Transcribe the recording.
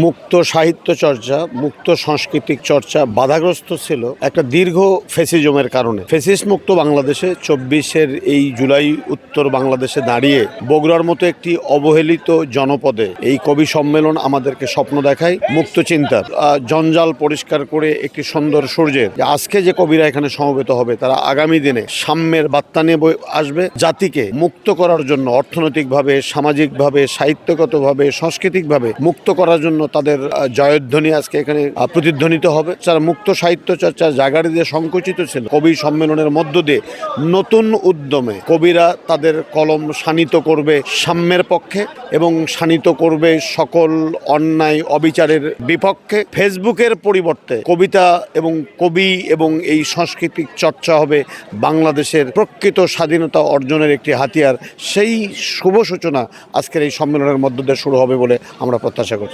মুক্ত সাহিত্য চর্চা, মুক্ত সাংস্কৃতিক চর্চা বাধাগ্রস্ত ছিল একটা দীর্ঘ ফ্যাসিজমের কারণে। ফ্যাসিস্ট মুক্ত বাংলাদেশে 24-এর এই জুলাই উত্তর বাংলাদেশে দাঁড়িয়ে বগুড়ার মতো একটি অবহেলিত জনপদে এই কবি সম্মেলন আমাদেরকে স্বপ্ন দেখায় মুক্ত চিন্তার, জঞ্জাল পরিষ্কার করে একটি সুন্দর সূর্যের। আজকে যে কবিরা এখানে সমবেত হবে তারা আগামী দিনে সাম্যের বার্তা নিয়ে আসবে, জাতিকে মুক্ত করার জন্য অর্থনৈতিকভাবে, সামাজিকভাবে, সাহিত্যগতভাবে, সাংস্কৃতিকভাবে মুক্ত করার জন্য তাদের জয়ধ্বনি আজকে এখানে প্রতিধ্বনিত হবে। যারা মুক্ত সাহিত্য চর্চার জায়গাটি দিয়ে সংকুচিত ছিল, কবি সম্মেলনের মধ্য দিয়ে নতুন উদ্যমে কবিরা তাদের কলম শানিত করবে সাম্যের পক্ষে এবং শানিত করবে সকল অন্যায় অবিচারের বিপক্ষে। ফেসবুকের পরিবর্তে কবিতা এবং কবি এবং এই সাংস্কৃতিক চর্চা হবে বাংলাদেশের প্রকৃত স্বাধীনতা অর্জনের একটি হাতিয়ার। সেই শুভ সূচনা আজকের এই সম্মেলনের মধ্য দিয়ে শুরু হবে বলে আমরা প্রত্যাশা করছি।